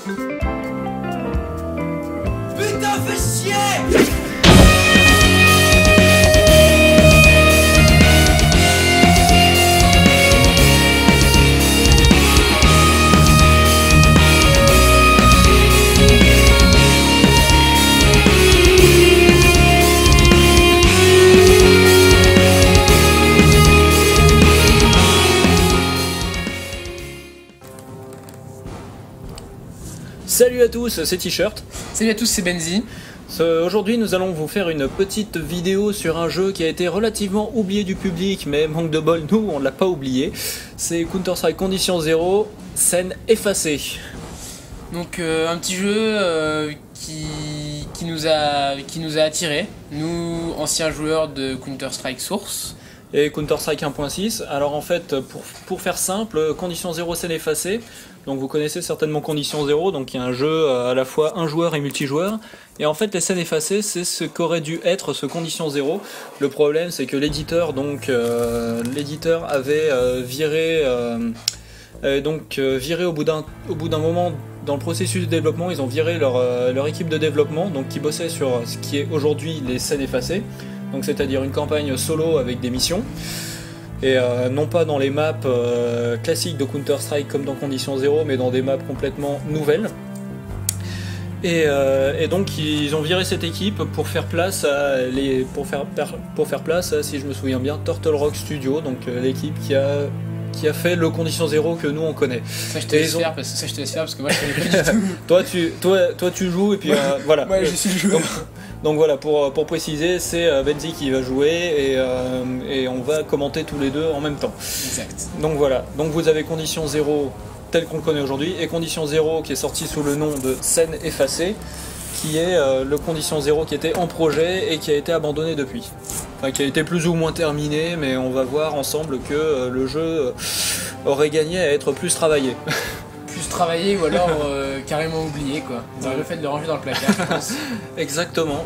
Putain, fais chier! Salut à tous, c'est T-Shirt. Salut à tous, c'est Benzi. Aujourd'hui nous allons vous faire une petite vidéo sur un jeu qui a été relativement oublié du public, mais manque de bol, nous on l'a pas oublié. C'est Counter-Strike Condition 0, scène effacée. Donc un petit jeu qui nous a attirés, nous anciens joueurs de Counter-Strike Source. Et Counter-Strike 1.6, alors en fait pour faire simple, Condition 0 scène effacée, donc vous connaissez certainement Condition 0, donc il y a un jeu à la fois un joueur et multijoueur, et en fait les scènes effacées c'est ce qu'aurait dû être ce Condition 0. Le problème c'est que l'éditeur avait viré au bout d'un moment dans le processus de développement, ils ont viré leur équipe de développement, donc qui bossait sur ce qui est aujourd'hui les scènes effacées. Donc c'est-à-dire une campagne solo avec des missions, et non pas dans les maps classiques de Counter-Strike comme dans Condition 0, mais dans des maps complètement nouvelles. Et donc ils ont viré cette équipe pour faire place à si je me souviens bien, Turtle Rock Studio, donc l'équipe qui a fait le Condition 0 que nous on connaît. Ça je te laisse faire parce que moi je connais pas du tout. toi tu joues et puis voilà. Ouais, je suis le joueur. Donc voilà, pour préciser, c'est Benzi qui va jouer et on va commenter tous les deux en même temps. Exact. Donc voilà, donc vous avez Condition 0 tel qu'on le connaît aujourd'hui, et Condition 0 qui est sorti sous le nom de scène effacée, qui est le Condition 0 qui était en projet et qui a été abandonné depuis. Enfin, qui a été plus ou moins terminé, mais on va voir ensemble que le jeu aurait gagné à être plus travaillé. Plus travaillé ou alors carrément oublié quoi. Ils auraient le fait de le ranger dans le placard, je pense. Exactement.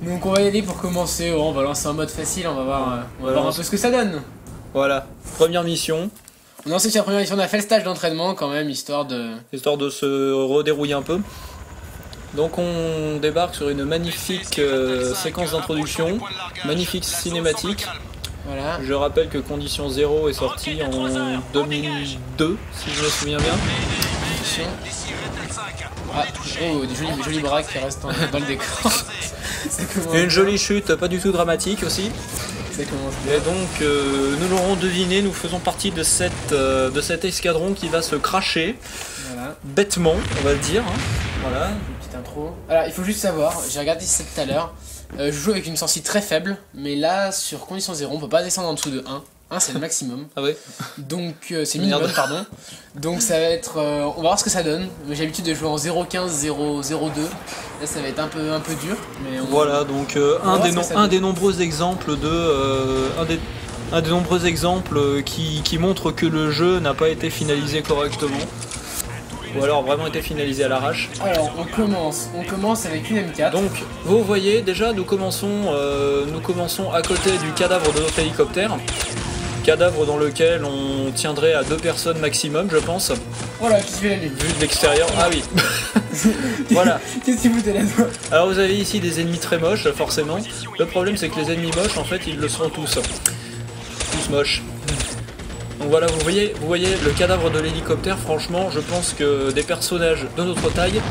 Donc on va y aller pour commencer. On va lancer un mode facile, on va voir un peu ce que ça donne. Voilà, première mission. On a lancé sur la première mission, on a fait le stage d'entraînement quand même, histoire de se redérouiller un peu. Donc on débarque sur une magnifique séquence d'introduction, magnifique cinématique. Voilà. Je rappelle que Condition 0 est sorti en 2002, si je me souviens bien. Des jolis bras qui restent dans le décor. Et une jolie chute, pas du tout dramatique aussi. Et donc nous l'aurons deviné, nous faisons partie de cet escadron qui va se cracher, voilà. Bêtement on va le dire, hein. Voilà. Une petite intro. Alors il faut juste savoir, j'ai regardé ça tout à l'heure, je joue avec une sensi très faible, mais là sur Condition 0 on peut pas descendre en dessous de 1. 1 c'est le maximum. Ah ouais. Donc c'est minimum, pardon. Donc ça va être, on va voir ce que ça donne. J'ai l'habitude de jouer en 0.15, 0.02. Là ça va être un peu dur. Mais voilà, donc un des nombreux exemples qui montrent que le jeu n'a pas été finalisé correctement. Ou alors vraiment été finalisé à l'arrache. Alors on commence avec une M4. Donc vous voyez déjà nous commençons à côté du cadavre de notre hélicoptère. Cadavre dans lequel on tiendrait à 2 personnes maximum je pense. Voilà, qui fait la nuit. Vu de l'extérieur, ah oui. Voilà. Qu'est-ce que vous foutez là-dedans? Alors vous avez ici des ennemis très moches forcément. Le problème c'est que les ennemis moches en fait ils le seront tous. Tous moches. Donc voilà, vous voyez le cadavre de l'hélicoptère, franchement, je pense que des personnages de notre taille,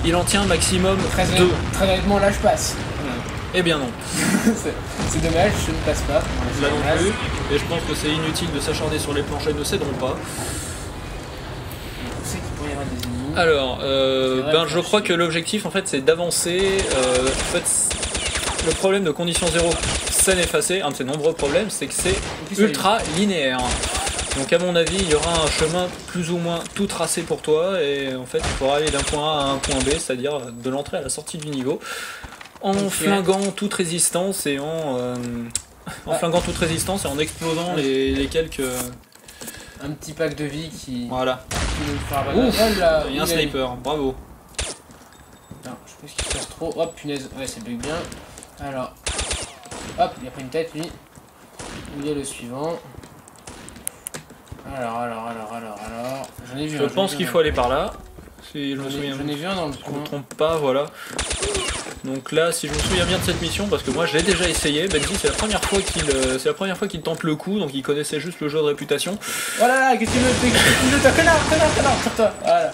il en tient maximum 2. Très honnêtement, là je passe. Eh bien non. C'est dommage, je ne passe pas. Là non plus, et je pense que c'est inutile de s'acharner sur les planches, ne céderont pas. On sait qu'il pourrait y avoir des ennemis. Alors, je crois que l'objectif en fait c'est d'avancer. En fait, le problème de Condition 0 scène effacée, un de ses nombreux problèmes, c'est que c'est ultra linéaire. Donc à mon avis, il y aura un chemin plus ou moins tout tracé pour toi, et en fait, il faudra aller d'un point A à un point B, c'est-à-dire de l'entrée à la sortie du niveau, en flinguant toute résistance et en explosant les quelques... Un petit pack de vie qui... Voilà. Qui nous fera il y a un sniper, bravo. Attends, je sais pas ce qui se passe trop. Hop, punaise, ouais, ça bug bien. Alors, hop, il a pris une tête lui. Où il est le suivant? Alors. J'en ai vu. Je pense qu'il faut aller par là. Si je me souviens. J'en ai vu un dans le Je me coin. trompe pas, voilà. Donc là, si je me souviens bien de cette mission, parce que moi je l'ai déjà essayé, Benji c'est la première fois qu'il tente le coup, donc il connaissait juste le jeu de réputation. Voilà, qu'est-ce que tu veux, toi, connard, tire-toi. Voilà.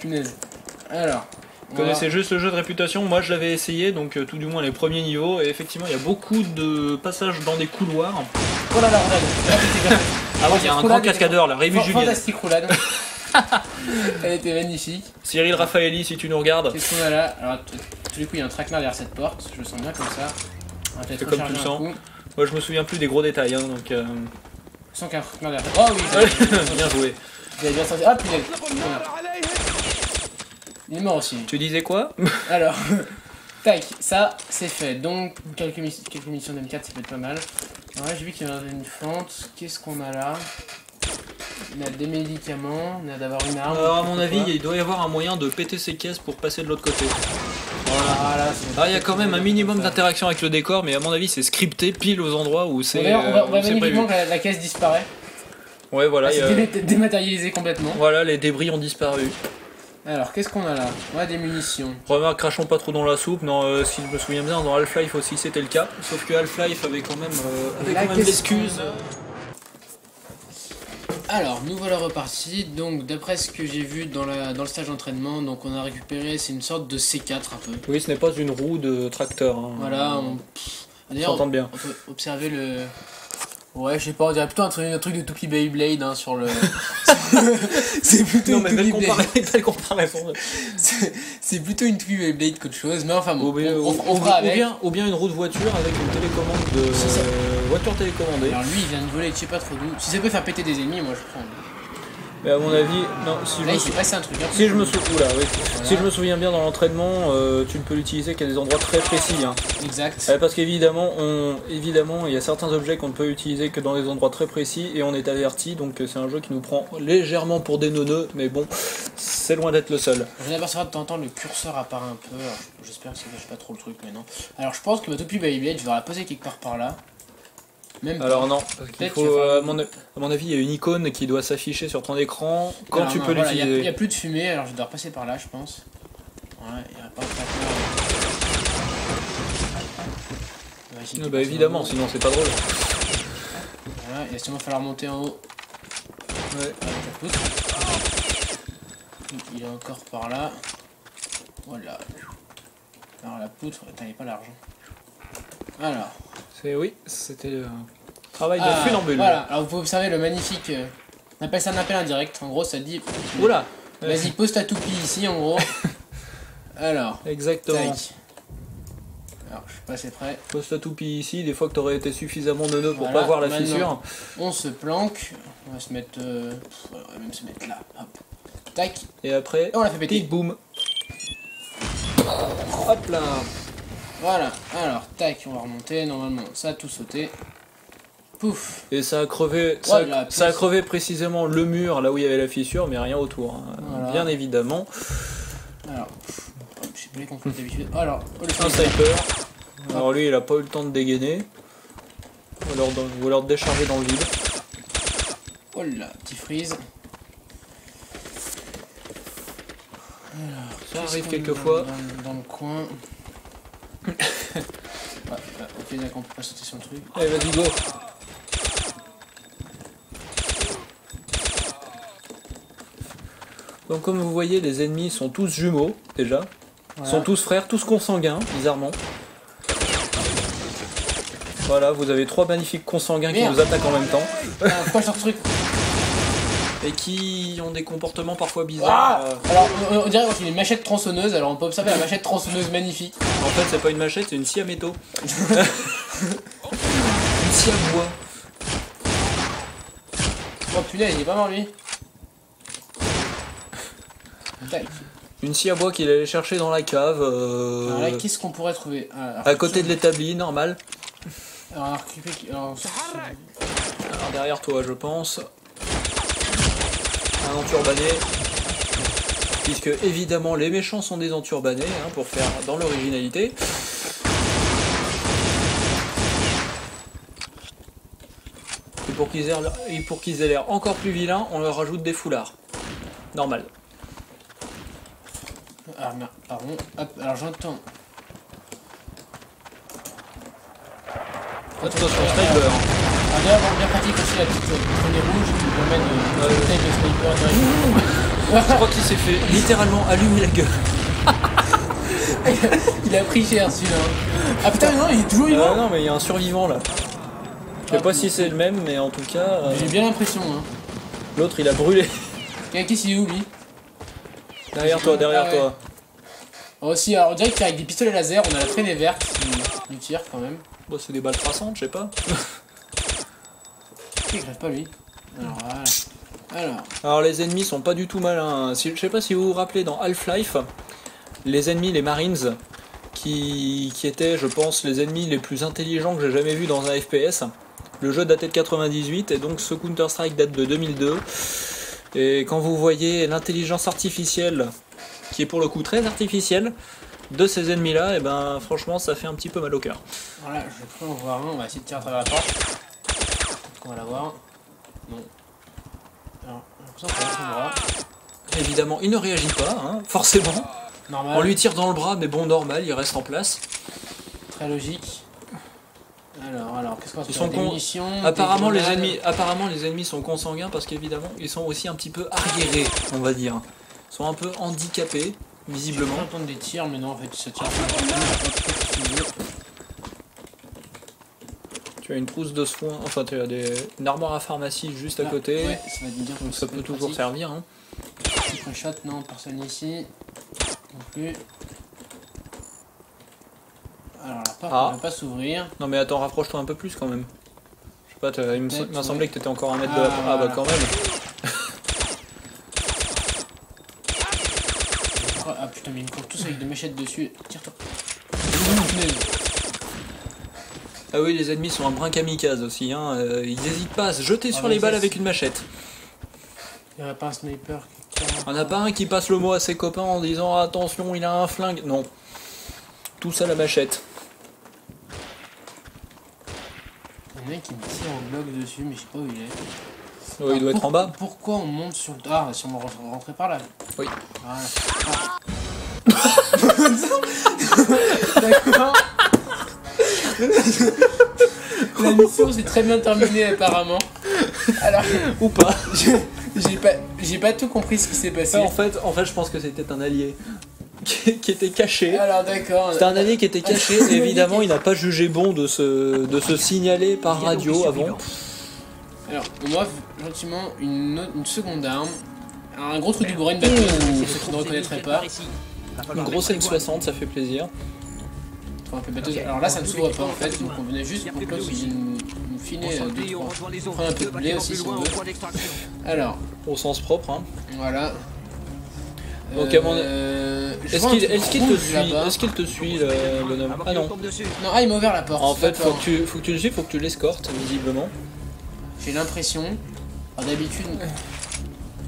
Punaise. Alors. Il connaissait juste le jeu de réputation, moi je l'avais essayé, donc tout du moins les premiers niveaux, et effectivement il y a beaucoup de passages dans des couloirs. Oh là là, regarde. Ah ouais, il y a un grand cascadeur là, Rémi Julien. Fantastique roulade. Elle était magnifique. Cyril Raffaelli, si tu nous regardes. Qu'est-ce qu'on a là? Alors, tous les coups, il y a un traquenard derrière cette porte. Je le sens bien comme ça. On va peut-être C'est comme tu le recharger un sens. coup. Moi je me souviens plus des gros détails, hein, donc. Je sens qu'il y a un traquenard derrière. Oh oui, Bien joué. vous avez bien senti. Ah punaise. Il est mort aussi. Tu disais quoi? Alors, tac, ça c'est fait. Donc, quelques missions d'M4, ça peut être pas mal. Alors là, j'ai vu qu'il y avait une fente. Qu'est-ce qu'on a là? On a des médicaments, on a d'avoir une arme. Alors à mon avis, il doit y avoir un moyen de péter ces caisses pour passer de l'autre côté. Voilà. Ah, il y a quand même un minimum d'interaction avec le décor, mais à mon avis, c'est scripté pile aux endroits où c'est. D'ailleurs, on va c'est magnifiquement prévu. que la caisse disparaît. Ouais, voilà. C'est dématérialisé complètement. Voilà, les débris ont disparu. Alors, qu'est-ce qu'on a là? On a des munitions. Remarque, crachons pas trop dans la soupe. Non, si je me souviens bien, dans Half-Life aussi, c'était le cas. Sauf que Half-Life avait quand même l'excuse. Alors, nous voilà repartis. Donc, d'après ce que j'ai vu dans le stage d'entraînement, donc on a récupéré, c'est une sorte de C4 un peu. Oui, ce n'est pas une roue de tracteur. Hein. Voilà, On d'ailleurs, s'entend bien. on peut observer le. Ouais, je sais pas, on dirait plutôt un truc de Toupie Beyblade hein, sur le. C'est plutôt Non, une mais Toupie Beyblade. belle comparaison. C'est plutôt une Toupie Beyblade qu'autre chose, mais enfin bon, on Ou fera avec. bien une roue de voiture avec une télécommande de C'est ça. voiture télécommandée. Alors lui, il vient de voler, je sais pas trop d'où. Si ça peut faire péter des ennemis, moi je prends. Mais à mon avis, non, si je Là, me il s'est passé un truc. Hein, Si je me souviens, Voilà. si je me souviens bien dans l'entraînement, tu ne peux l'utiliser qu'à des endroits très précis. Hein. Exact. Parce qu'évidemment, il y a certains objets qu'on ne peut utiliser que dans des endroits très précis et on est averti. Donc c'est un jeu qui nous prend légèrement pour des neuneux, mais bon, c'est loin d'être le seul. Je viens d'apercevoir de temps en temps le curseur apparaît un peu. Alors, j'espère que ça gâche pas trop le truc, mais non. Alors je pense que ma Toupie Beyblade, je vais la poser quelque part par là. Même pas. Alors non, parce qu'il Peut-être faut, qu'il va falloir- à mon avis, il y a une icône qui doit s'afficher sur ton écran quand Alors, tu non, peux voilà, Il l'utiliser. n'y a plus de fumée, alors je dois repasser par là, je pense. Ouais, il n'y a pas de traquenard. On va essayer de Bah passer évidemment, en haut. sinon c'est pas drôle. Voilà, il va sûrement falloir monter en haut. Ouais. Avec la poutre. Il est encore par là. Voilà. Alors la poutre, attends, il n'est pas large. Alors. Oui, c'était un travail de Ah, funambule. Voilà, alors vous pouvez observer le magnifique. On appelle ça un appel indirect. En gros, ça dit. Oula. Vas-y, pose ta toupie ici, en gros. Alors. Exactement. Tac. Alors, je suis pas assez près. Pose ta toupie ici, des fois que t'aurais été suffisamment neuneux pour Voilà, pas voir la maintenant. fissure. On se planque. On va se mettre. On va même se mettre là. Hop. Tac. Et après, Et on l'a fait péter. tic boum. Hop là. Voilà. Alors, tac, on va remonter. Normalement, ça a tout sauté. Pouf. Et ça a crevé, Voilà, ça a plus. crevé précisément le mur là où il y avait la fissure, mais rien autour. Hein. Voilà. Bien évidemment. Alors. Hop, j'ai pas les contrôles d'habitude. Alors, oh, le Un sniper. sniper. Alors lui, il a pas eu le temps de dégainer. Ou alors de décharger dans le vide. Oh là, petit freeze. Ça Qu'est-ce arrive qu'on quelquefois. a dans le coin. Ok, d'accord, on peut pas sauter sur le truc. Allez, vas-y, go. Donc comme vous voyez, les ennemis sont tous jumeaux, déjà. Voilà. Sont tous frères, tous consanguins, bizarrement. Voilà, vous avez trois magnifiques consanguins qui Merde. vous attaquent en même temps. Pourquoi je sors ce truc? Et qui ont des comportements parfois Ah bizarres. Alors, on dirait qu'il y a une machette tronçonneuse, alors on peut observer la machette tronçonneuse magnifique. En fait, c'est pas une machette, c'est une scie à métaux. Une scie à bois. Oh punaise, il est pas mort lui. Tac. Une scie à bois qu'il allait chercher dans la cave. Alors là, qu'est-ce qu'on pourrait trouver? À côté de l'établi, normal. Alors, on a récupéré. Alors, Alors derrière toi, je pense. Un enturbané. Puisque évidemment les méchants sont des enturbanés, hein, pour faire dans l'originalité. Et pour qu'ils aient l'air encore plus vilains, on leur rajoute des foulards. Normal. Ah merde, pardon. Hop, alors j'entends. Attention, sniper. Ah d'ailleurs, bien pratique aussi la petite pistolet rouge qui permet de taper le sniper directement. Je crois qu'il s'est fait littéralement allumer la gueule. Il a pris cher celui-là. Ah putain, non, il est toujours vivant. Non, mais il y a un survivant là. Je sais pas si c'est le même, mais en tout cas. J'ai bien l'impression. Hein. L'autre il a brûlé. Qu'est-ce qu'il est où lui? Derrière toi, derrière ouais. toi. Aussi, alors on dirait qu'avec des pistolets laser, on a la traînée verte qui tire quand même. Bon, c'est des balles traçantes, je sais pas. Il crève pas lui. Alors voilà. Alors les ennemis sont pas du tout malins. Je sais pas si vous vous rappelez dans Half-Life, les ennemis, les Marines, qui étaient, je pense, les ennemis les plus intelligents que j'ai jamais vus dans un FPS. Le jeu datait de 98 et donc ce Counter-Strike date de 2002. Et quand vous voyez l'intelligence artificielle, qui est pour le coup très artificielle, de ces ennemis-là, et ben franchement ça fait un petit peu mal au cœur. Voilà, je peux en voir un, on va essayer de tirer à travers la porte. On va la voir. Non. Alors, j'ai l'impression qu'on va son bras. Évidemment, il ne réagit pas, hein, forcément. Normal. On lui tire dans le bras, mais bon, normal, il reste en place. Très logique. Alors, qu'est-ce qu'on va Ils faire? sont Des cons. munitions, Apparemment des les ennemis sont consanguins parce qu'évidemment, ils sont aussi un petit peu arriérés, on va dire. Ils sont un peu handicapés, visiblement. Je vais entendre des tirs, mais non, en fait, ça tire. Tu as une trousse de soins, enfin tu as une armoire à pharmacie juste à côté. Ouais, ça va te dire, Donc ça peut toujours servir. Hein. Petit shot, non, personne ici. Non plus. Alors la porte ne va pas s'ouvrir. Non mais attends, rapproche-toi un peu plus quand même. Je sais pas, il m'a semblé que t'étais encore un mètre de la porte. voilà. Ah bah quand même. Ah putain, mais ils me courent tous avec des machettes dessus. Tire-toi. Ah oui, les ennemis sont un brin kamikaze aussi. Hein. Ils n'hésitent pas à se jeter sur les balles avec une machette. Il n'y aurait pas un sniper. On a pas un qui passe le mot à ses copains en disant attention, il a un flingue. Non. Tous à la machette. Il y en a un qui me tire en bloc dessus, mais je sais pas où il est. Oh, il doit être en bas. Pourquoi on monte sur le... Ah, si on va rentrer par là. Oui. Voilà. D'accord. La mission s'est très bien terminée apparemment. Alors, ou pas. J'ai pas tout compris ce qui s'est passé. En fait, je pense que c'était un allié qui était caché. Alors d'accord. C'était un allié qui était caché et évidemment il n'a pas jugé bon de se signaler par radio avant. Alors, moi, gentiment, une seconde arme. Alors, un gros truc du bourrin, une batteuse, pour ceux qui ne reconnaîtraient pas. Une grosse M60, ça fait plaisir. Un peu batteuse. Alors là, ça ne s'ouvre pas en fait, donc on venait juste pour que nous filer prendre un peu de blé aussi si on veut. Alors, au sens propre, hein. Voilà. Donc à mon est-ce qu'il te suit le bonhomme? Ah non. Non, ah il m'a ouvert la porte. En fait, faut que tu le suives, faut que tu l'escortes visiblement. J'ai l'impression. Alors d'habitude,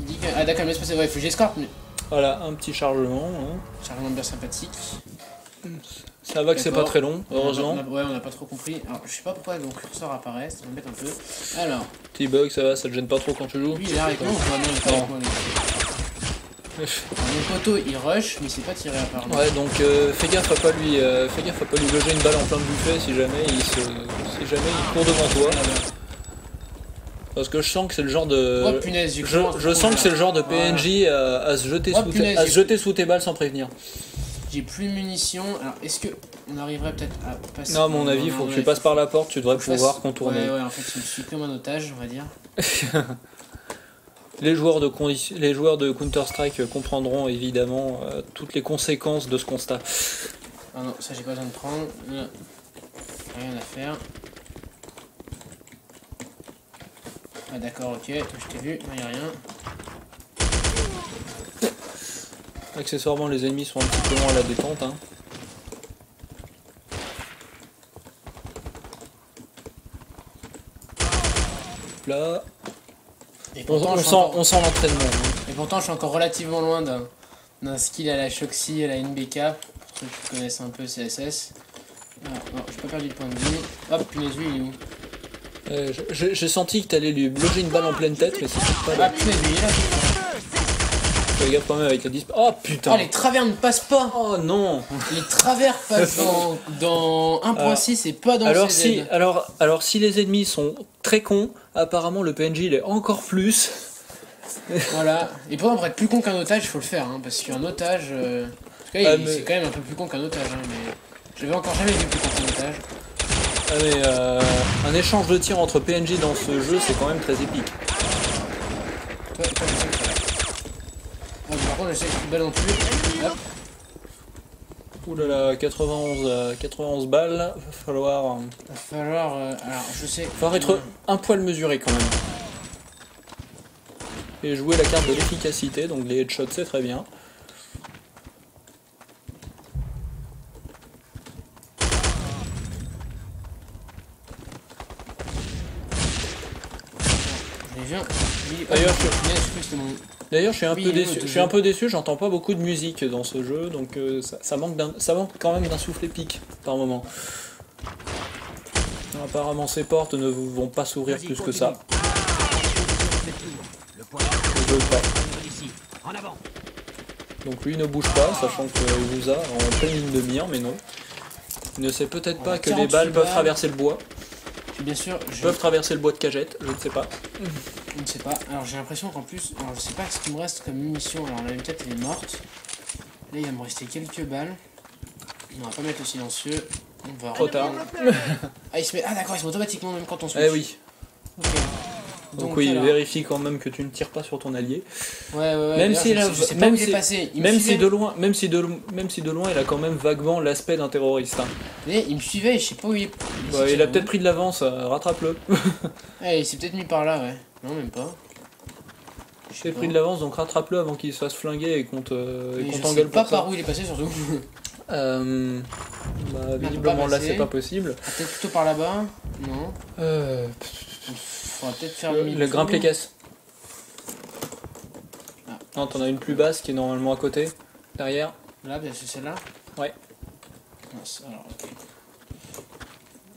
il dit que ah d'accord, mais c'est pas vrai, il faut que j'escorte. Mais... Voilà, un petit chargement. Hein. Chargement bien sympathique. Ça va que c'est pas très long, heureusement. Ouais, on n'a pas trop compris. Alors, je sais pas pourquoi mon curseur apparaît, ça m'embête un peu. Alors. Petit bug, ça va, ça te gêne pas trop quand tu joues? Lui, il est là avec moi ou pas? Non, il est pas avec moi. Mon poteau, il rush, mais il s'est pas tiré apparemment. Ouais, donc fais gaffe à pas lui loger une balle en plein buffet si jamais il court devant toi. Parce que je sens que c'est le genre de. Oh punaise, je sens que c'est le genre de PNJ à se jeter sous tes balles sans prévenir. J'ai plus de munitions. Alors, est-ce que on arriverait peut-être à passer? Non, à mon avis, faut que tu passes par la porte, tu devrais pouvoir contourner. Ouais, en fait, je me suis comme un otage, on va dire. Les joueurs de Counter-Strike comprendront évidemment toutes les conséquences de ce constat. Ah non, ça j'ai pas besoin de prendre. Rien à faire. Ah d'accord, ok, toi je t'ai vu, non y'a rien. Accessoirement, les ennemis sont un petit peu loin à la détente. Hein. Là, et pourtant, on sent l'entraînement. Hein. Et pourtant, je suis encore relativement loin d'un skill à la Shoxy, à la NBK, pour ceux qui connaissent un peu CSS. Ah, non, j'ai pas perdu de point de vue. Hop, punaise, lui, il est où? J'ai senti que t'allais lui loger une balle en pleine tête, mais c'est pas là. Ah punaise, lui, il est là. Fais gaffe quand même avec la disp. Oh putain. Oh, les travers ne passent pas. Oh non. Les travers passent dans 1.6 et pas dans Alors CZ. alors si les ennemis sont très cons, apparemment le PNJ il est encore plus. Voilà. Et pour être plus con qu'un otage, il faut le faire, hein, parce qu'un otage... en tout cas, c'est quand même un peu plus con qu'un otage, hein, mais... J'avais encore jamais vu plus con qu'un otage. Ah mais un échange de tirs entre PNJ dans ce jeu c'est quand même très épique. Ouais, je sais que ça va. Ah, par contre, j'essaie que je balle en plus. Hop. Ouh là là, 91 balles, va falloir Alors, je sais... être un poil mesuré quand même. Et jouer la carte de l'efficacité, donc les headshots c'est très bien. D'ailleurs, je suis un peu déçu, j'entends pas beaucoup de musique dans ce jeu, donc ça manque quand même d'un souffle épique par moment. Apparemment, ces portes ne vont pas s'ouvrir plus que ça. Je veux pas. Donc lui ne bouge pas, sachant qu'il vous a en pleine ligne de mire, mais non. Il ne sait peut-être pas que les balles peuvent traverser le bois. Bien sûr, Peuvent traverser le bois de cagette, je ne sais pas. Je ne sais pas. Alors j'ai l'impression qu'en plus, alors je sais pas ce qu'il me reste comme munition. Alors la M4 elle est morte. Là il va me rester quelques balles. On va pas mettre le silencieux. On va Trop tard. Ah, ah d'accord, il se met automatiquement même quand on switch. Eh oui. Ok. Donc oui, il vérifie quand même que tu ne tires pas sur ton allié. Ouais. Même si de loin, il a quand même vaguement l'aspect d'un terroriste. Hein. Mais il me suivait, je sais pas où il est. Ouais, il a peut-être pris de l'avance, rattrape-le. Ouais, il s'est peut-être mis par là, ouais. Non, même pas. Il a pris de l'avance, donc rattrape-le avant qu'il se fasse flinguer et qu'on t'engueule pour ça. Je sais pas par où il est passé surtout. Visiblement là c'est pas possible. Peut-être plutôt par là-bas. Non. Faudra peut-être faire le grimpe les caisses. Ah. Non, t'en as une plus basse qui est normalement à côté, derrière. Là, c'est celle-là. Ouais. Alors, ok.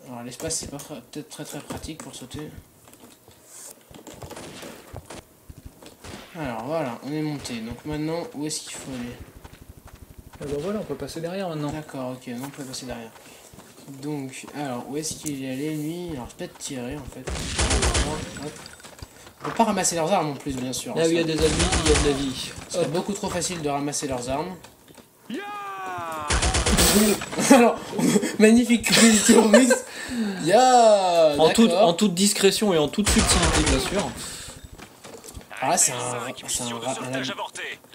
Alors l'espace c'est pas peut-être très pratique pour sauter. Alors voilà, on est monté. Donc maintenant, où est-ce qu'il faut aller? Et ben voilà, on peut passer derrière maintenant. D'accord, ok, on peut passer derrière. Donc, alors, où est-ce qu'il est allé lui? Alors, peut-être tirer en fait. Hop. On peut pas ramasser leurs armes en plus, bien sûr. Là où il y a des ennemis, il y a de la vie. C'est beaucoup trop facile de ramasser leurs armes. Alors, magnifique terroriste. En toute discrétion et en toute subtilité, bien sûr. Ah, c'est un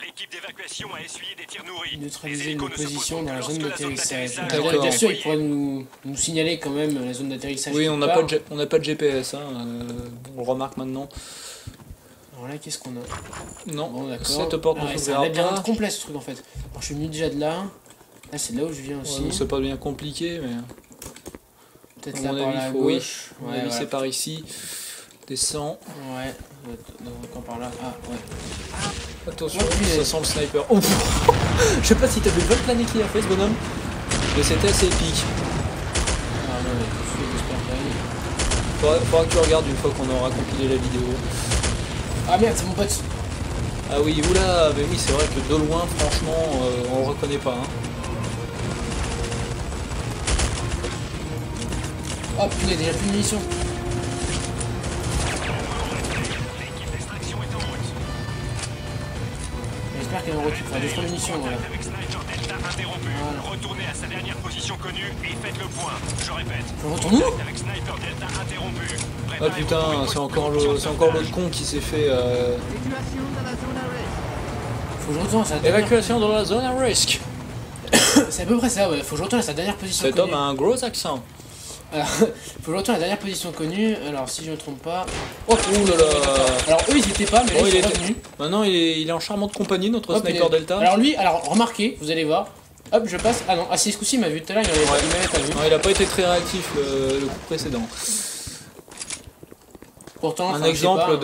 L'équipe d'évacuation a essuyé des tirs nourris. Neutraliser une position dans la zone d'atterrissage. D'accord. Bien sûr, il pourrait nous signaler quand même la zone d'atterrissage. Oui, on n'a pas de GPS, hein, on le remarque maintenant. Alors là, qu'est-ce qu'on a? Non, bon, d'accord. Cette porte ne c'est un s'ouvrira labyrinthe pas. complet ce truc en fait. Alors, je suis venu déjà de là. Là, c'est là où je viens aussi. Ouais, c'est pas bien compliqué, mais. Peut-être À là mon par avis, là à faut, oui. gauche. À mon avis, c'est par ici. Descends. Ouais, donc par là. Ah, ouais. Attention, Ouais, ça sent le sniper. Oh, je sais pas si t'as vu le vol plané qu'il a fait ce bonhomme, mais c'était assez épique. Ah non, mais je suis Faudra que tu regardes une fois qu'on aura compilé la vidéo. Ah merde, c'est mon pote. Ah oui, oula, mais oui, c'est vrai que de loin, franchement, on le reconnaît pas. Hein. Oh putain, il y a déjà plus de munitions. J'espère qu'elle en recule. Enfin, 2-3 munitions, voilà. Avec Sniper Delta interrompu. Retournez à sa dernière position connue et faites le point. Je répète. Je retourne où? Avec Sniper Delta interrompu. Ah putain, c'est encore l'autre con qui s'est fait. Faut que je retourne à sa dernière... Évacuation dans la zone à risque. C'est à peu près ça, ouais. Faut que je retourne à sa dernière position Cet connue. homme a un gros accent. Alors, faut que je retourne à la dernière position connue. Alors, si je me trompe pas... Oh là là. Alors, eux, ils étaient pas, mais là, Oh, ils sont revenus. Maintenant, il est en charmante compagnie, notre Hop, Sniper Delta. Alors lui, remarquez, vous allez voir. Hop, je passe. Ah non, si ce coup-ci, il m'a vu tout à l'heure, il m'avait pas vu. Non, il a pas été très réactif le coup précédent. Pourtant, Un enfin, exemple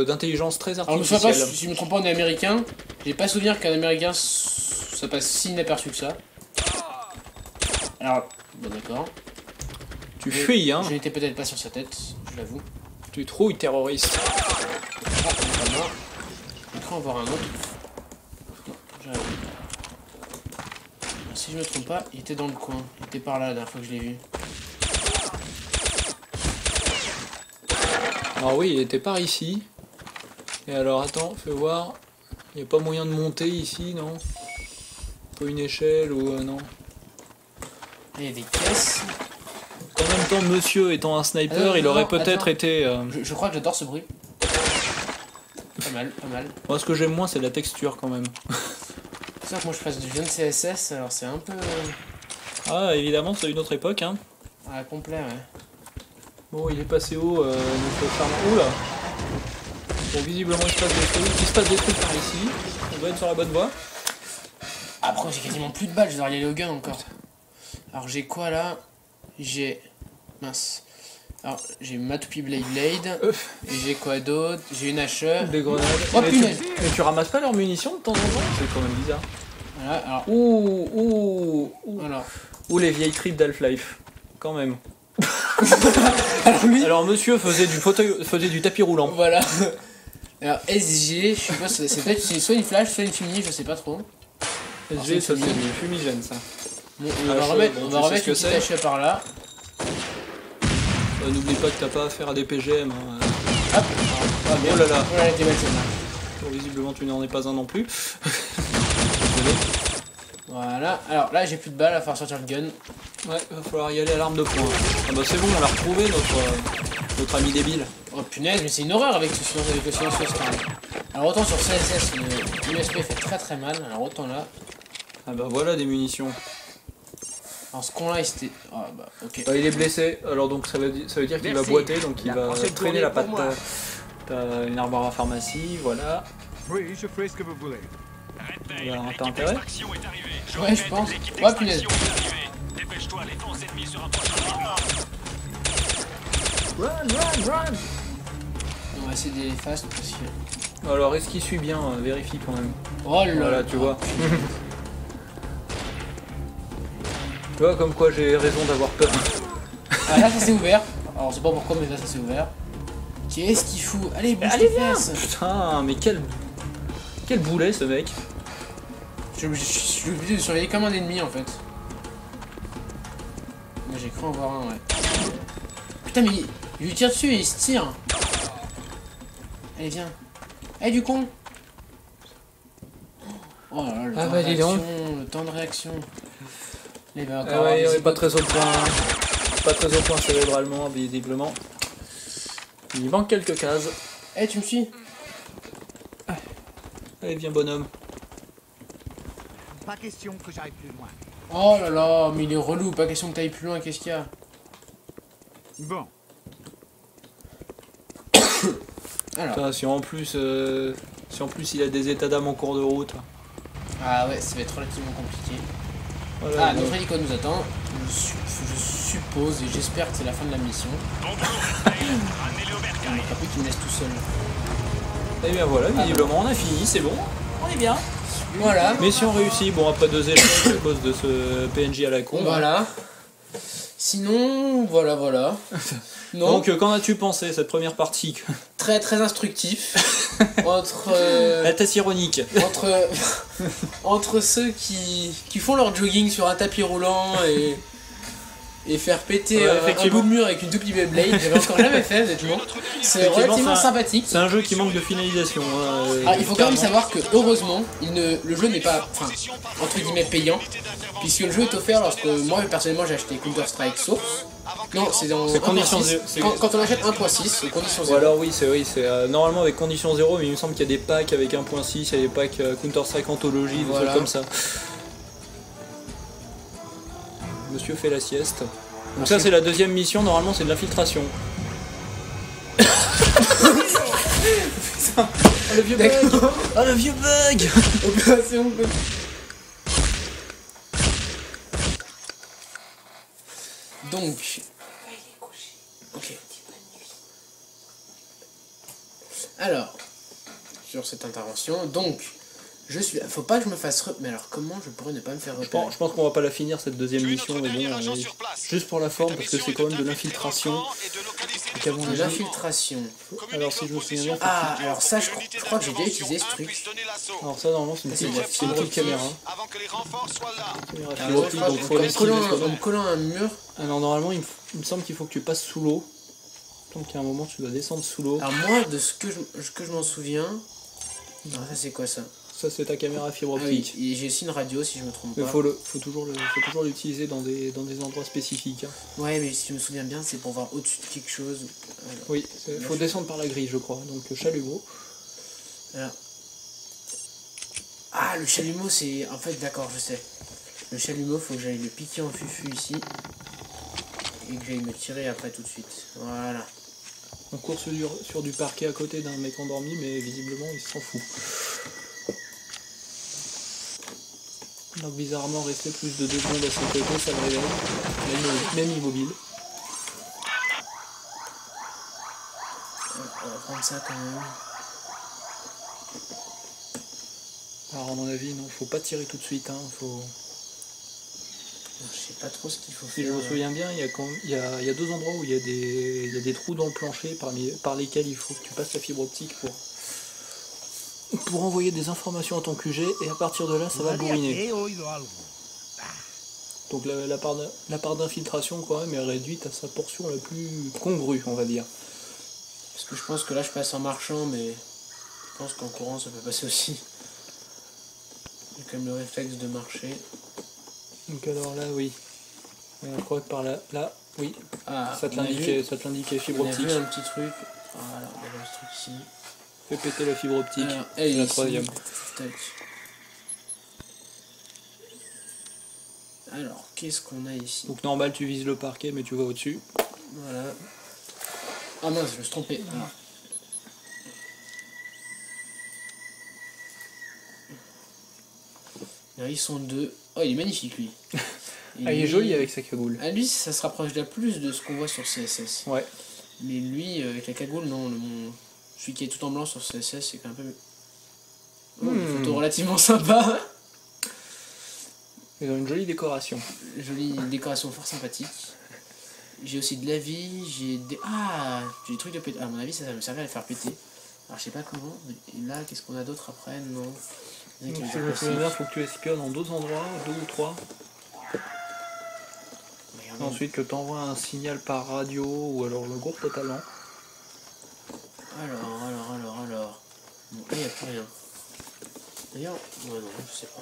d'intelligence très alors, je sais pas, artificielle. si je me trompe pas, on est américain. J'ai pas souvenir qu'un américain ça passe si inaperçu que ça. Alors, bon, d'accord. Tu fuis, hein. Je n'étais peut-être pas sur sa tête, je l'avoue. Tu trouilles terroriste. Ah, pas moi. Je vais en voir un autre. Ouais. Si je me trompe pas, il était dans le coin. Il était par là la dernière fois que je l'ai vu. Alors oui, il était par ici. Et alors attends, fais voir. Il n'y a pas moyen de monter ici, non? Pas une échelle ou non? Il y a des caisses. En même temps, monsieur étant un sniper, il aurait peut-être été... Je crois que j'adore ce bruit. Pas mal, pas mal. Moi, ce que j'aime moins, c'est la texture quand même. C'est ça que moi je passe du jeune CSS, alors c'est un peu... Ah, évidemment, c'est une autre époque, hein. Ah, complet, ouais. Bon, il est passé où, notre charmant... Oula! Bon, visiblement, il se passe des trucs par ici. On doit être sur la bonne voie. Après, j'ai quasiment plus de balles, je dois y aller au gun encore. Alors, j'ai quoi là? J'ai... Mince. Alors, j'ai ma toupie Blade. Et j'ai quoi d'autre? J'ai une HE. Des grenades. Oh mais, punaise! mais tu ramasses pas leurs munitions de temps en temps? C'est quand même bizarre. Voilà, alors... Ouh. Alors... Ou les vieilles tripes d'Half-Life. Quand même. alors lui... Alors monsieur faisait du tapis roulant. Voilà. Alors, SG, je suppose que c'est peut-être soit une flash, soit une fumée, je sais pas trop. SG, ça c'est du fumigène, ça. Bon, on va remettre une petite HE par là. N'oublie pas que t'as pas affaire à des PGM. Hein. Hop. Oh là là. Oh là, elle était belle celle-là. Bon, visiblement tu n'en es pas un non plus. Désolé. Voilà. Alors là, j'ai plus de balles, à faire sortir le gun. Ouais, va falloir y aller à l'arme de poing. Ah bah c'est bon, on l'a retrouvé notre ami débile. Oh punaise, mais c'est une horreur avec le silencieux Scarlet. Alors autant sur CSS, l'USP fait très très mal, alors autant là. Ah bah voilà des munitions. Alors ce con là, il s'était... Ah bah ok. Bah, il est blessé, alors donc ça veut dire qu'il va boiter, donc il va traîner la patte. T'as une Arbora pharmacie, voilà. Oui, je ferai ce que vous voulez. T'as intérêt? Ouais, je pense. Ouais, punaise. Dépêche-toi, les forces ennemies se rapprochent rapidement. Run. On va essayer d'aller fast parce que... Alors est-ce qu'il suit bien? Vérifie quand même. Oh là Voilà, tu vois. Tu vois comme quoi j'ai raison d'avoir peur. Ah là, ça s'est ouvert. Alors on sait pas pourquoi, mais là, ça s'est ouvert. Qu'est-ce qu'il fout? Allez, bouge tes fesses. Putain, mais quel boulet ce mec. Je suis obligé de surveiller comme un ennemi en fait. Moi j'ai cru en voir un, ouais. Putain, mais il lui tire dessus et il se tire. Allez, viens. Allez, du con. Oh là là, le temps de réaction, le temps de réaction. Il va encore ouais, il est pas très au point. Pas très au point cérébralement, visiblement. Il manque quelques cases. Eh, tu me suis? Allez, viens bonhomme. Pas question que j'aille plus loin. Oh là là, mais il est relou, pas question que t'ailles plus loin, qu'est-ce qu'il y a? Bon. Alors. Putain, si en plus il a des états d'âme en cours de route. Ah ouais, ça va être relativement compliqué. Voilà, Ah, notre hélico nous attend. Je suppose et j'espère que c'est la fin de la mission. Bon boulot, ramenez-le au bercail. Il n'y a plus qu'il me laisse tout seul. Et bien voilà, visiblement on a fini, c'est bon. On est bien. Voilà. Mission réussie, bon après 2 échecs à cause de ce PNJ à la con. Voilà. Sinon, voilà. Non, Donc qu'en as-tu pensé cette première partie? très très instructif. Entre La test ironique. entre ceux qui font leur jogging sur un tapis roulant et faire péter Ouais, un effectivement. bout de mur avec une toupie Beyblade, j'avais encore jamais fait honnêtement. C'est Effectivement, relativement ça- sympathique. C'est un jeu qui manque de finalisation. Ah, il faut quand même savoir que heureusement, le jeu n'est pas, enfin, entre guillemets payant, puisque le jeu est offert lorsque moi personnellement j'ai acheté Counter-Strike Source. Non, c'est dans C'est condition 1.6. zéro, c'est- Quand on achète 1.6, c'est condition Ou 0. alors oui, c'est normalement avec condition 0, mais il me semble qu'il y a des packs avec 1.6, il y a des packs Counter-Strike Anthology, des Voilà. trucs comme ça. Monsieur fait la sieste. Donc ça c'est la deuxième mission, normalement c'est de l'infiltration. Oh, le vieux bug. Oh le vieux bug. Opération. Donc. Ok. Alors, sur cette intervention, donc, je suis. Faut pas que je me fasse. Mais alors, comment je pourrais ne pas me faire repérer? Je pense qu'on va pas la finir cette deuxième mission, mais bon, Tuez notre allez, sur place. juste pour la forme, parce que c'est quand même de l'infiltration. Donc à mon avis, L'infiltration. alors si je me souviens bien, Ah, alors ça, je crois que j'ai déjà utilisé ce truc. alors ça normalement c'est une C'est de la petite caméra. Avant que les renforts soient là. Caméra Ah, fibre ouais, optique, je crois donc que faut en l'esquiver collant, en soi-même. me collant un mur. Alors normalement il me semble qu'il faut que tu passes sous l'eau. Donc il y a un moment tu dois descendre sous l'eau. Alors moi, de ce que je m'en souviens... Non, ça c'est quoi ça? Ça c'est ta caméra fibre Ah oui, optique. et j'ai aussi une radio si je me trompe Mais pas. faut toujours l'utiliser dans des endroits spécifiques. Hein. Ouais, mais si je me souviens bien, c'est pour voir au-dessus de quelque chose. Alors, Oui, il faut descendre par la grille je crois. Donc chalumeau. alors. Ah, le chalumeau, c'est... En fait, d'accord, je sais. Le chalumeau, faut que j'aille le piquer en fufu ici. Et que j'aille me tirer après tout de suite. Voilà. On court sur du parquet à côté d'un mec endormi, mais visiblement il s'en fout. Donc bizarrement rester plus de 2 secondes à ses côtés, ça le réveille, même immobile. On va prendre ça quand même. Alors à mon avis, non, faut pas tirer tout de suite, hein, faut... Je sais pas trop ce qu'il faut Si faire. je me souviens bien, il y a 2 endroits où il y a des trous dans le plancher par lesquels il faut que tu passes la fibre optique pour envoyer des informations à ton QG, et à partir de là ça va bourriner. Donc la part d'infiltration quand même est réduite à sa portion la plus congrue, on va dire. Parce que je pense que là, je passe en marchant, mais je pense qu'en courant, ça peut passer aussi. J'ai quand même le réflexe de marcher. Donc alors là oui. Je crois que par là, oui, Ah, ça te on a vu- l'indiquait fibre On a optique. vu un petit truc. Voilà, on a ce truc ici. Fais péter la fibre optique. Alors, C'est la ici. 3e. Tac. Alors, qu'est-ce qu'on a ici? Donc normal tu vises le parquet mais tu vas au-dessus. Voilà. Ah mince, je me suis trompé. Alors. Alors, ils sont deux. Oh, il est magnifique lui. Et Ah il est lui- joli avec sa cagoule. Ah, lui, ça se rapproche déjà plus de ce qu'on voit sur CSS. Ouais. Mais lui, avec la cagoule, non. Celui qui est tout en blanc sur CSS, c'est quand même un peu. Oh, une photo relativement sympa. Ils ont une jolie décoration. Jolie décoration fort sympathique. J'ai aussi de la vie, j'ai des. Ah, j'ai des trucs de péter. À mon avis, ça va me servir à les faire péter. Alors, je sais pas comment. Et là, qu'est-ce qu'on a d'autre après? Non. Donc, si je me souviens bien, faut que tu espionnes en 2 endroits, 2 ou 3. Ensuite que tu envoies un signal par radio ou alors le groupe de talent. Alors. Bon, là, il n'y a plus rien. D'ailleurs, ouais, non, je sais pas.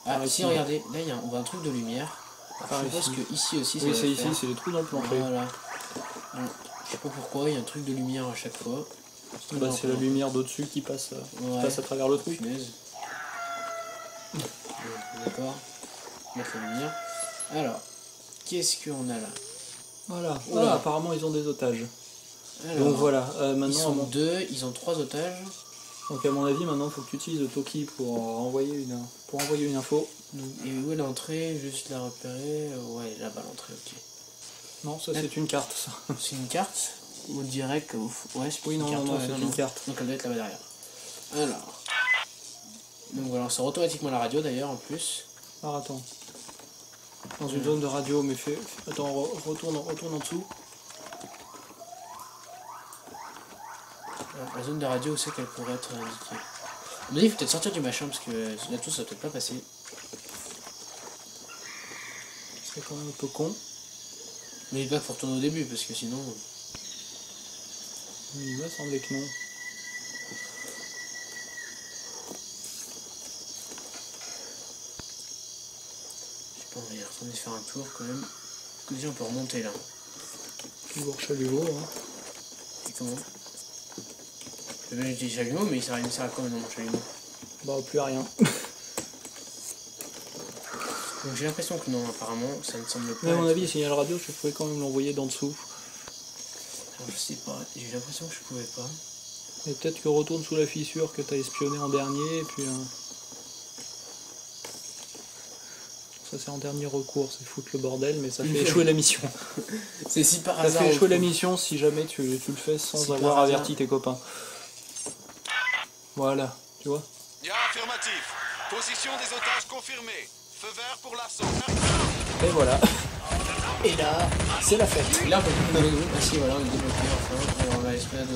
Ah, Par si, ici. regardez, là, on voit un truc de lumière. Par Je pense ici. que ici aussi, ça Oui, va c'est le ici, faire. c'est les trous dans le plancher. Voilà. Alors, je sais pas pourquoi, il y a un truc de lumière à chaque fois. Bah, c'est la lumière d'au-dessus qui passe à travers le truc. Punaise. D'accord. Mettre la lumière. Alors, qu'est-ce qu'on a là? Voilà. Oula. Ah, apparemment ils ont des otages. Alors, Donc voilà, ils maintenant, sont deux, ils ont 3 otages. donc à mon avis, maintenant il faut que tu utilises le Toki pour envoyer une info. Donc, et où est l'entrée? Juste la repérer. Ouais, là-bas l'entrée, ok. Non, ça c'est une carte, ça. C'est une carte? Ou direct ouais, c'est Oui, une non, carte. non, ouais, c'est une carte. Donc elle doit être là-bas derrière. Alors. Donc voilà, on sort automatiquement la radio d'ailleurs en plus. Alors attends. Dans une zone de radio, mais attends, retourne en dessous. Alors, la zone de radio, où c'est qu'elle pourrait être indiquée? À mon avis, il faut peut-être sortir du machin parce que là-dessous ça va peut-être pas passer. C'est quand même un peu con. Mais il va faut retourner au début parce que sinon. Il m'a semblé que non. Je sais pas, on va y retourner faire un tour quand même. Que déjà on peut remonter là. Toujours chalumeau, hein. Et comment? Je vais utiliser le chalumeau, mais il sert à quoi maintenant mon chalumeau? Bah plus à rien. Donc j'ai l'impression que non, apparemment, ça ne semble pas. Mais à mon être- avis, le signal radio, je pouvais quand même l'envoyer d'en dessous. Alors, je sais pas, j'ai eu l'impression que je pouvais pas. Et peut-être que retourne sous la fissure que t'as espionné en dernier, et puis... Ça c'est en dernier recours, c'est foutre le bordel, mais ça fait échouer la mission. C'est si par Ça hasard. fait échouer la au fond. mission si jamais tu le fais sans Si par avoir hasard. averti tes copains. Voilà, tu vois. Bien affirmatif. Position des otages confirmée. Feu vert pour l'assaut. Et voilà. Et là, c'est la fête. Et là, on peut plus bouger nous. Ah si, voilà, on est débloqué enfin. Alors on va espérer 2-3.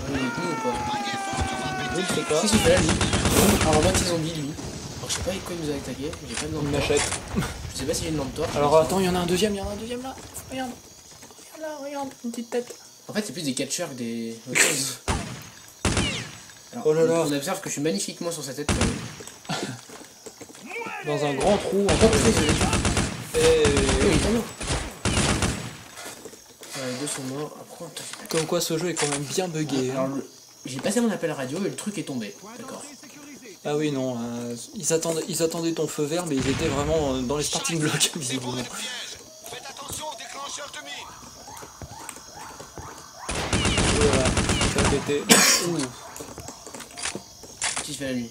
On est avec nous ou pas? Je ne sais pas. Qu'est-ce qu'il fait là, lui? Alors, en mode zombie, lui. Alors, je sais pas avec quoi il nous a attaqué. J'ai pas de lampe Une torche. machette. Je sais pas si j'ai une lampe torche. Alors attends, il y en a un deuxième là. Regarde. Regarde là, regarde, une petite tête. En fait, c'est plus des catcheurs que des. autre chose. Alors, Oh là là. On observe que je suis magnifiquement sur sa tête. Quand même. Dans un grand trou. Oh, désolé. Et Oui, il est mort. Les deux sont morts. Après, attends, comme quoi ce jeu est quand même bien buggé. alors, Hein. j'ai passé mon appel radio et le truc est tombé. D'accord. Ah oui, non. Ils attendaient ton feu vert, mais ils étaient vraiment dans les starting blocks, visiblement. Débrouillez le piège. Faites attention au déclencheur de mine. Voilà. Ça était. Ouh. Qu'est-ce qu'il fait la nuit?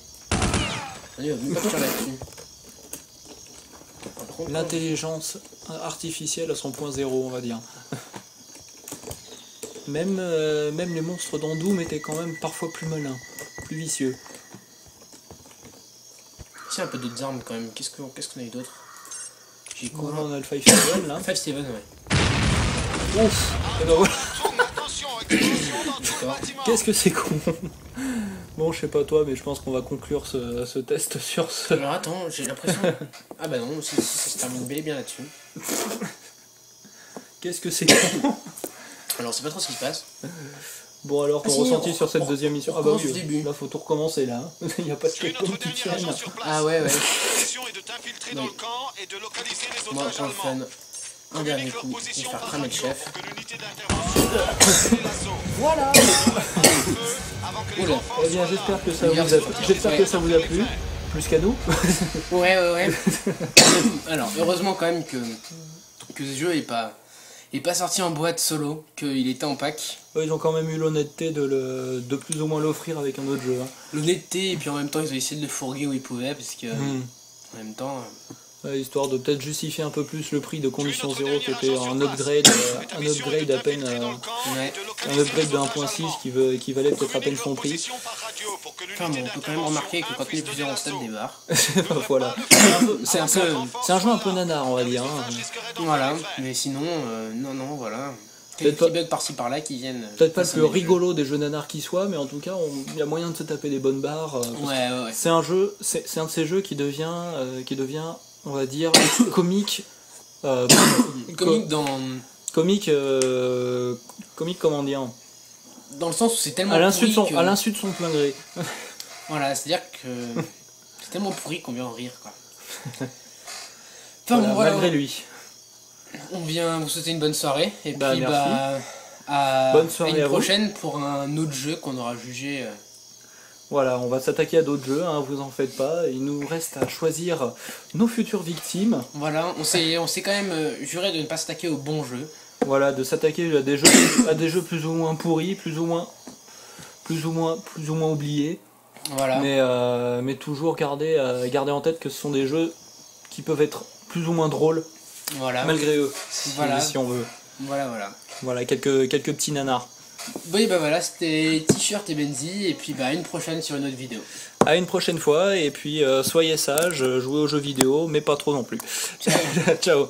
Allez, même pas tirer là-dessus. Par contre, L'intelligence artificielle à son point zéro, on va dire. Même les monstres dans Doom étaient quand même parfois plus malins, plus vicieux. c'est un peu d'autres armes quand même. Qu'est-ce qu'on a eu d'autre? J'ai Bon, quoi? là, on a le 5-7 là. 5-7, ouais. Ouf. Et ben voilà. Attention, explosion dans tout le D'accord. bâtiment. Qu'est-ce que c'est con. Bon, je sais pas toi, mais je pense qu'on va conclure ce test sur ce. Alors attends, j'ai l'impression. Ah bah non, ça se termine bel et bien là-dessus. Qu'est-ce que c'est con. Alors, c'est pas trop ce qui se passe. Bon, alors, ton Ah si, ressenti sur cette deuxième mission. Ah bah recommence oui, du début. là faut tout recommencer là. Il n'y a pas de C'est checkpoint notre qui dernier tienne. agent sur place. Ah ouais, ouais. La mission est de t'infiltrer dans Oui. le camp et de localiser les Moi, otages pour le fun, allemands. un dernier Communique leur coup, et position faire par cramer le radio chef. pour que l'unité d'intervention puisse mener l'assaut. Voilà. Avant que les Oula. enfants Eh bien, soient là. j'espère que ça vous a j'espère que ça vous a plu. Plus qu'à nous. Ouais. Alors, heureusement quand même que ce jeu est pas sorti en boîte solo, qu'il était en pack. Ouais, ils ont quand même eu l'honnêteté de plus ou moins l'offrir avec un autre jeu. Hein. L'honnêteté, et puis en même temps, ils ont essayé de le fourguer où ils pouvaient, parce que en même temps. Ouais, histoire de peut-être justifier un peu plus le prix de Condition 0 qui était un upgrade à peine. Ouais. Un upgrade de 1.6 qui valait peut-être à peine son prix. Enfin bon, on peut quand même remarquer que quand on est plusieurs, on se tape des barres. Voilà. C'est un jeu un peu nanar, on va dire. Hein. Voilà, mais sinon, non, voilà. Peut-être Quelques pas- petits bugs par-ci par-là qui viennent. Peut-être pas le ça plus m'amuse. rigolo des jeux nanars qui soit, mais en tout cas, il y a moyen de se taper des bonnes barres. Parce que Ouais. c'est un jeu, c'est un de ces jeux qui devient, on va dire, comique. Comique Comique, comment dire, dans le sens où c'est tellement à l'insu de pourri que... à l'insu de son plein gré. Voilà, c'est-à-dire que c'est tellement pourri qu'on vient en rire, quoi. Enfin Voilà, bon, voilà, malgré lui. on vient vous souhaiter une bonne soirée, et Bah, puis merci. à Bonne soirée à une vous. prochaine pour un autre jeu qu'on aura jugé. Voilà, on va s'attaquer à d'autres jeux, hein, vous en faites pas. Il nous reste à choisir nos futures victimes. Voilà, on s'est quand même juré de ne pas s'attaquer aux bons jeux. Voilà, de s'attaquer à des jeux plus ou moins pourris, plus ou moins oubliés. Voilà. Mais toujours garder en tête que ce sont des jeux qui peuvent être plus ou moins drôles, Voilà. malgré eux, Voilà. si on veut. Voilà. Voilà, quelques petits nanars. Oui, bah voilà, c'était T-shirt et Benzi, et puis bah une prochaine sur une autre vidéo. À une prochaine fois, et puis soyez sages, jouez aux jeux vidéo, mais pas trop non plus. Ciao.